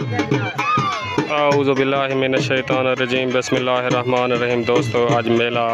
औज़ु बिल्लाहि मिनश्शैतानिर्रजीम बिस्मिल्लाहिर्रहमानिर्रहीम। दोस्तों, आज मेला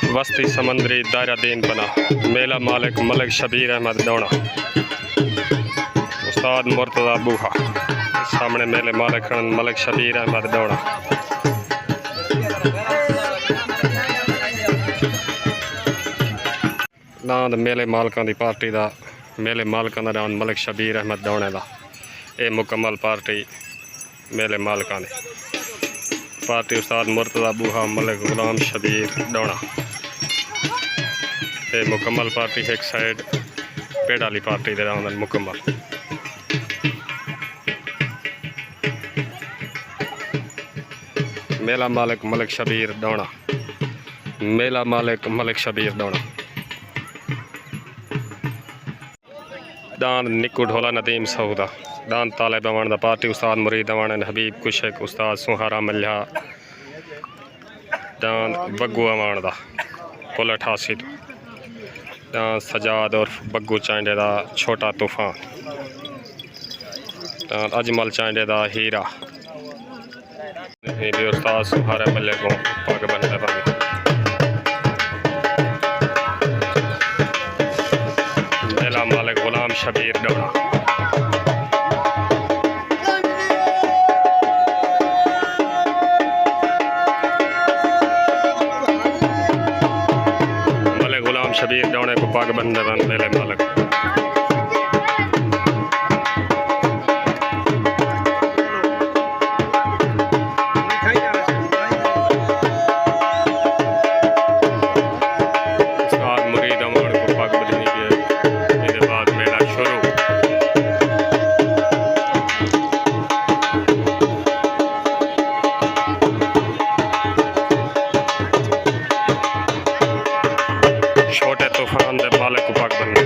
वस्ती समंदरी दायरा दीन बना। मेला मालिक मलिक शबीर अहमद डोना, उस्ताद मुर्तज़ा बूहा। सामने मेले मालिक मलिक शबीर अहमद डोना। नांद मेले मालकां दी पार्टी दा, मेले मालकां दा नांद मलिक शबीर अहमद डोने दा। ये मुकम्मल पार्टी मेले मालकां दी पार्टी उस्ताद मुर्तज़ा बूहा मलिक गुलाम शबीर डोना। ये मुकम्मल पार्टी एक साइड पेड़ वाली पार्टी दे नांद मुकम्मल। मेला मालिक मलिक शबीर डोना, मेला मालिक मलिक शबीर डोना। दान निक्कू ढोला नदीम सऊदा, दान ताले बवान दा पार्टी उस्ताद मुरीद अवान हबीब कुशेक उस्ताद सुहारा मल्हा। दान बग्गू अवान दा पुल 88 तो दान सजाद और बग्गू चांडे दा छोटा तूफान। दान अजमल चांडे दा हीरा। उस्ताद सुहारा मल्हे को पग बनते पानी। मेला मालिक गुलाम शबीर डोना। मलिक गुलाम शबीर डोने को पग बंदे बन मेले मालिक। छोटे तूफान दे मालिक को पग बनने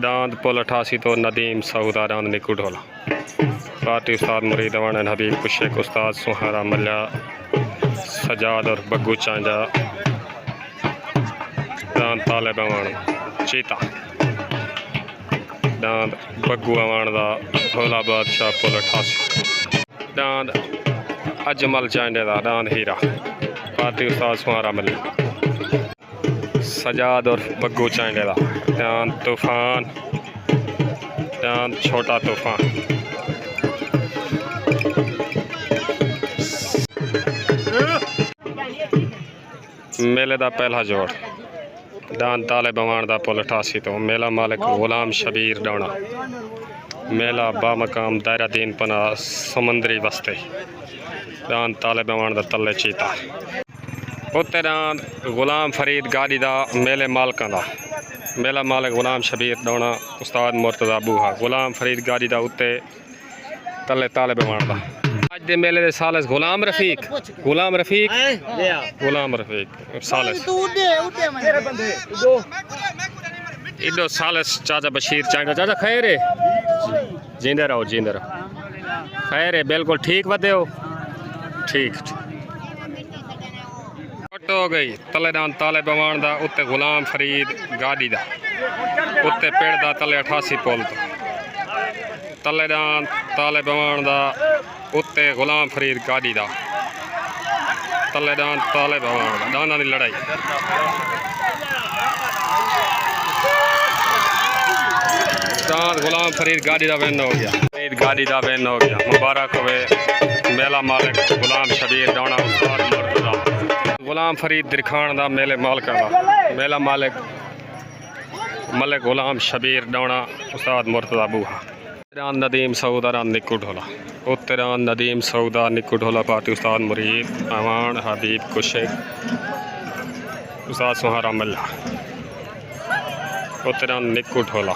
दांद पुल 88 तो नदीम सऊदा दांद निक्कू ढोला पार्टी उस्ताद मुरीद अवान हबीब कुशेक उस्ताद सुहारा मल्हा सजाद और बग्गू चांजा। दांद ताले बवान चीता, दांद बग्गू अवान दा भोला बादशाह पुल 88। दांद अजमल चांडे दा दांद हीरा पार्टी उस्ताद सुहारा मल्हा सजाद और बग्गू चांडे दा। दांद तूफान, दांद छोटा तूफान। मेले दा पहला जोड़ दान ताले बवान दा पुल 88 तो मेला मालिक गुलाम शबीर डोना। मेला बामकाम दायरा दीन पना समंदरी वस्ते दान ताले बवान दा तले चीता। उत्ते दान गुलाम फरीद गाड़ी दा मेले मालकां दा। मेला मालिक गुलाम शबीर डोना उस्ताद मुर्तज़ा बूहा गुलाम फरीद गाड़ी दा उत्ते तले ताले बवान दा। आज दे मेले दे सालस गुलाम रफीक सालस इडो सालस चाचा बशीर चांडा। चाचा खैर है, जींदे रहो खैर है, बिल्कुल ठीक वधे हो ठीक। फोटो हो गई तले दान ताले बवान दा उत्ते गुलाम फरीद गाड़ी दा उत्ते पेड़ दा तले 88 पुल तो तले दान ताले बवान दा उत्ते गुलाम फरीद गाड़ी दा तले दान ताले बवान दा दाना दी लड़ाई। दान गुलाम फरीद गाड़ी दा विन हो गया, फरीद गाड़ी दा विन हो गया। मुबारक होवे मेला मालिक गुलाम शबीर डोना उस्ताद मुर्तज़ा गुलाम फरीद दिरखान दा मेले मालकां दा। मेला मालिक मलिक गुलाम शबीर डोना उस्ताद मुर्तज़ा बूहा। नदीम सऊदा निक्कू ढोला उत्ते नदीम सऊदा निक्कू ढोला पार्टी उस्ताद मुरीद अवान हबीब कुशेक उस्ताद सुहारा मल्हा। उत्ते निक्कू ढोला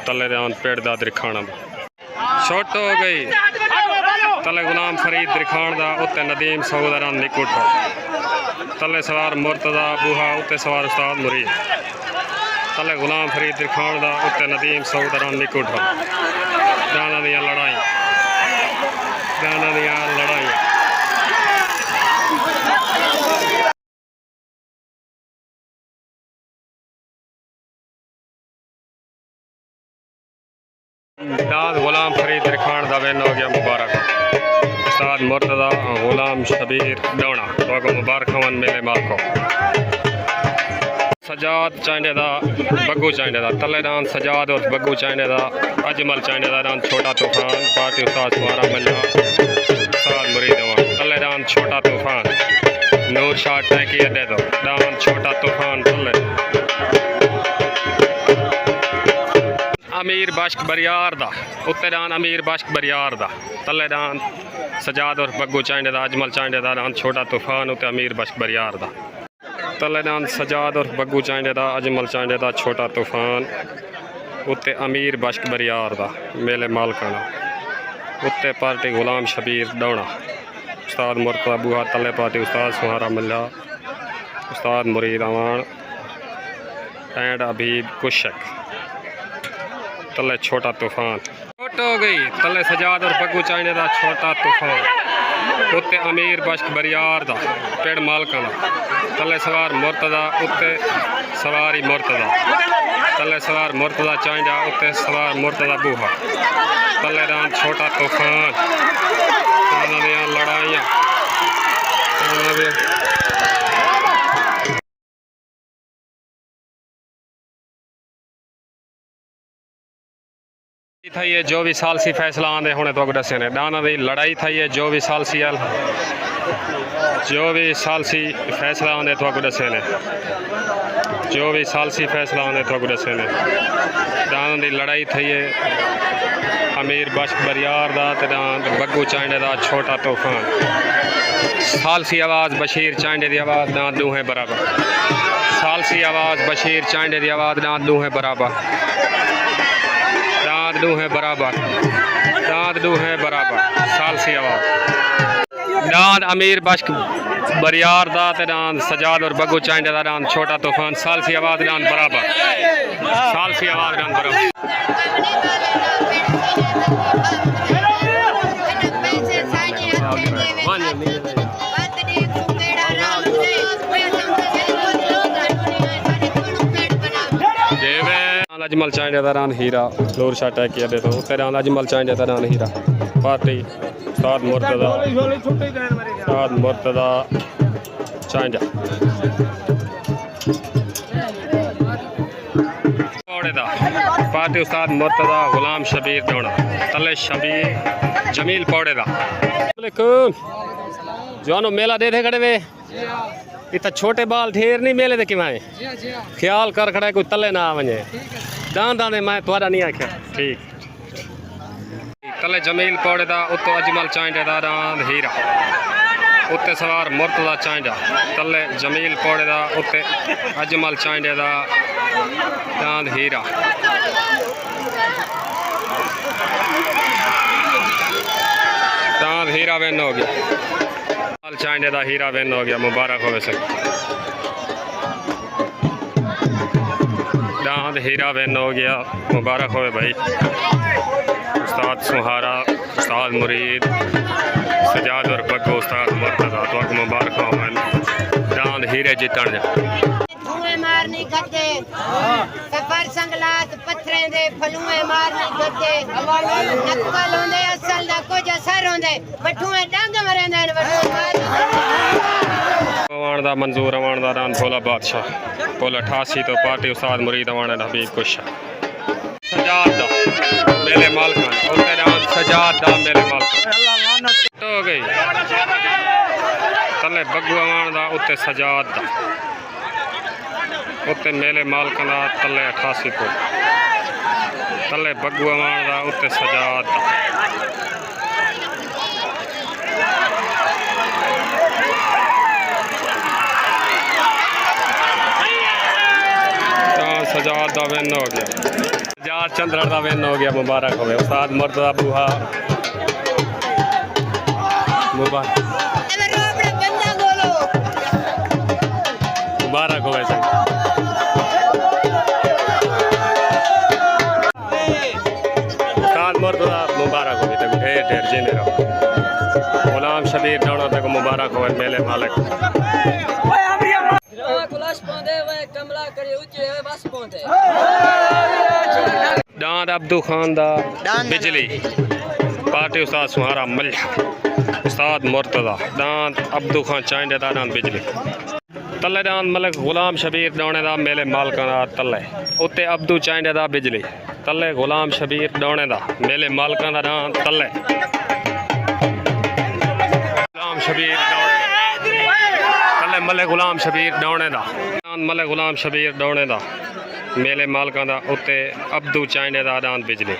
तले पेड़ दा दिरखाना शॉट हो गई तले गुलाम फरीद दिरखान दा उत्ते नदीम सऊदा निक्कू ढोला तले सवार मुर्तज़ा बूहा उत्ते सवार उस्ताद मुरीद तले गुलाम फरीद दिरखान दा उत्ते नदीम सऊद रान निकुट डाना दियां लड़ाई उस्ताद गुलाम फरीद दिरखान दा वेन हो गया मुबारक उस्ताद मुर्तज़ा गुलाम शबीर डोना तो मुबारक हवन मेले मालको सजाद चांडे दा बग्गू चांडे दा तले रान सजाद और बग्गू चांडे दा अजमल चांडे दा रान छोटा तूफान पार्टी उस्ताद सुहारा मल्ला उस्ताद मुरीद तले रान छोटा तूफान नूर शाह टैंकी अड्डे दो रान छोटा तूफान तले अमीर बश्क बरियार दा उत्ते रान अमीर बश्क बरियार दा तले रान सजाद और बग्गू चांडे दा अजमल चांडे दा रान छोटा तूफान उत्ते अमीर बश्क बरियार दा तले रान सजाद और बग्गू चांडे दा अजमल चांडे दा छोटा तूफान उत्ते अमीर बश्क बरियार दा मेले मालकाना उत्ते पार्टी गुलाम शबीर डोना उस्ताद मुर्तज़ा बूहा तले पार्टी उस्ताद सुहारा मल्ला उस्ताद मुरीद अवान एंड अबीब कुशक तले छोटा तूफान छोट हो गई तले सजाद और बग्गू चांडे दा छोटा तूफान उत्ते अमीर बश्क बरियार दा पेड़ मालकाना तले सवार मुर्तज़ा उत्ते सवारी मुर्तज़ा तले सवार मुर्तज़ा चांडा उत्ते सवार मुर्तज़ा बूहा तले रान छोटा तूफान लड़ाइयाँ था ये जो भी सालसी फैसला आंदे होने तो दसे ने डाना दी लड़ाई था ये जो भी सालसी फैसला आंदे तो दसे ने जो भी सालसी फैसला आंदे तो दसे ने डाना दी लड़ाई था ये अमीर बश्क बरियार दा ते बग्गू चांडे दा छोटा तूफान सालसी आवाज़ बशीर चांडे दी आवाज़ दांत दूहें बराबर सालसी आवाज़ बशीर चांडे दी आवाज़ दांत दूहें बराबर दांत दूहें बराबर सालसी आवाज़ दांत अमीर बश्क बरियार दा ते दांत सजाद और बग्गू चांडे दा दांत छोटा तूफान सालसी आवाज़ दांत बराबर सालसी आवाज़ दांत बराबर अजमल चांडे दा रान हीरा नूर शाह टैकी अड्डे तो उत्ते रान अजमल चांडे दा रान हीरा पार्टी उस्ताद मुर्तज़ा चांडा पौड़े दा पार्टी उस्ताद मुर्तज़ा गुलाम शबीर डोना तले शबीर जमील पौड़े दा जो मेला दे दे खड़े वे इतना छोटे बाल ढेर नहीं मेले दे कि ख्याल कर खड़ा कोई तले ना वने दान मैं थोड़ा नहीं आख्या ठीक तले जमील पौड़े दा उत्तो अजमल चांडे दा रांद हीरा उत्ते सवार मुर्तज़ा चांडा तले जमील पौड़े दा उत्ते अजमल चांडे दा रांद हीरा रांद हीरा वेन हो गया चांडे दा हीरा वेन हो गया मुबारक हो वैसे दांत हीरा वेन हो गया मुबारक हो भाई उस्ताद सुहारा उस्ताद मुरीद सजाद और बग्गू उस्ताद मुर्तज़ा तो मुबारक हो दांत हीरे जितण धुएं मारनी गद्दे सफर संगलात पत्थरें दे फलुएं मारनी गद्दे नकल होंदे असल दा कुछ असर होंदे बठुएं डंग मरेंदे अवान दा मंजूर अवान दा रान भोला बादशाह पोल 88 तो पार्टी उस्ताद मुरीद अवान हबीब कुशा सजाद दा मेरे मालकान उत्ते रान सजाद दा मेरे मालकान हो गई तले बग्गू अवान दा उत्ते सजाद दा उत्ते मेले मालकान तले 88 को तले बग्गू अवान दा उत्ते सजाद दा सजाद दा विन हो गया सजाद चंद्रन दा विन हो गया मुबारक हो उस्ताद मुर्तज़ा बूहा मुबारक हो नहीं दे रहा। गुलाम शबीर डाणा तक मुबारक हो मेले मालिक। डांद अब्दू खान दा बिजली पार्टी उस्ताद सुहारा मल्ह उस्ताद मुर्तदा डांद अब्दू खान चाइंडे दा डांद बिजली तले डांद मलिक गुलाम शबीर डाणे दा मेले मालकां दा तले उत्ते अब्दू चाइंडे दा बिजली तले गुलाम शबीर डाणे दा मेले मालकां दा डांद तले गुलाम शबीर डाणे तले मले गुलाम शबीर डाणे दा डांद मले गुलाम शबीर डाणे दा मेले मालकां दा उत्ते अब्दू चाइंडे दा डांद बिजली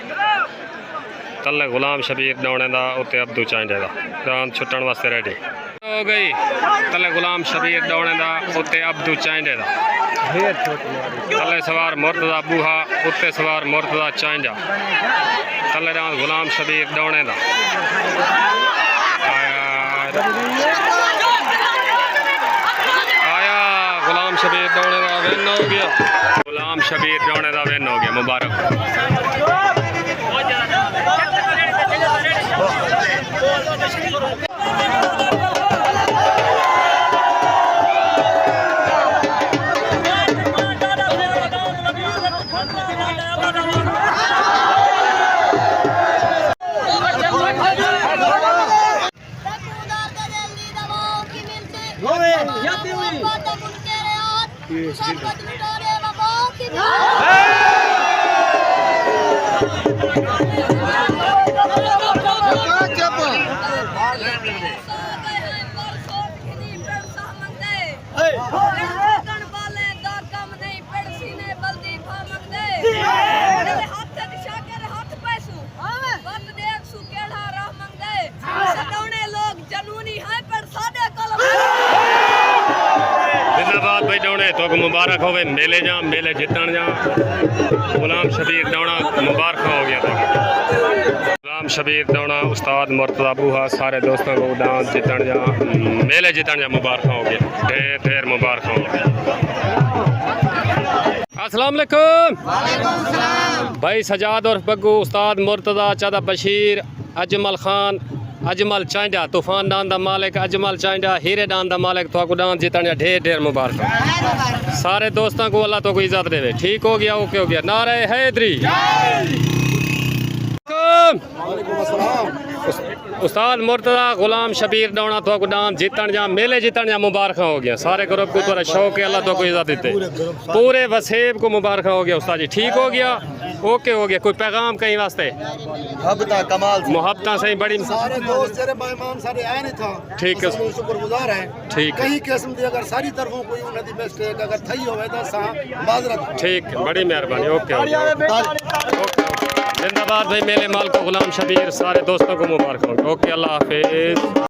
तले गुलाम शबीर डाणे दा उत्ते अब्दू चाइंडे दा डांद छुट्टण वास्ते रेडी हो गई। तले गुलाम शबीर डाणे दा उत्ते अब्दू चाइंडे दा तले सवार मुर्तदा बूहा उत्ते सवार मुर्तदा चाइंडा तले डांद गुलाम शबीर डाणे दा आया गुलाम शबीर डाणे दा विन हो गया। गुलाम शबीर डाणे दा विन हो गया मुबारक। जिंदाबाद भाई डाणे तो मुबारक होवे मेले जा मेले जितण जा गुलाम शबीर डाणा मुबारक हो गया तो गुलाम शबीर डाणा उस्ताद मुर्तदा बूहा सारे दोस्तों को डांस जितण जा मेले जितण जा मुबारक हो गया ढेर ढेर मुबारक हो गया। अस्सलाम वालेकुम भाई सजाद और बग्गू उस्ताद मुर्तदा चादा बशीर अजमल खान अजमल चाइंडा तूफान डांद दा मालिक अजमल चाइंडा हीरे डांद दा मालिक तो को डांद जितण जा ढेर ढेर मुबारक सारे दोस्तों को अल्लाह तो को इज्जत देवे। ठीक हो गया ओके हो गया नारे हैदरी उस्ताद मुर्तदा गुलाम शबीर डाणा तो को डांद जितण जा मेले जितण जा मुबारक हो गया सारे ग्रुप को तोरा शौक है अल्लाह तो को इज्जत देते पूरे वसेब को मुबारक हो गया उस्ताद जी। ठीक हो गया ओके हो गया कोई पैगाम कहीं वास्ते मोहब्बत सही बड़ी सारे दोस्त तेरे मेहमान सारे आए नहीं था ठीक है शुक्रगुजार हैं ठीक है कहीं किस्म दी अगर सारी तरफों कोई उन्नति मिस्टेक अगर थई होवे तो सा माजरत ठीक बड़ी मेहरबानी ओके हो गया। जिंदाबाद भाई मेले माल को गुलाम शबीर सारे दोस्तों को मुबारक हो। ओके अल्लाह हाफिज।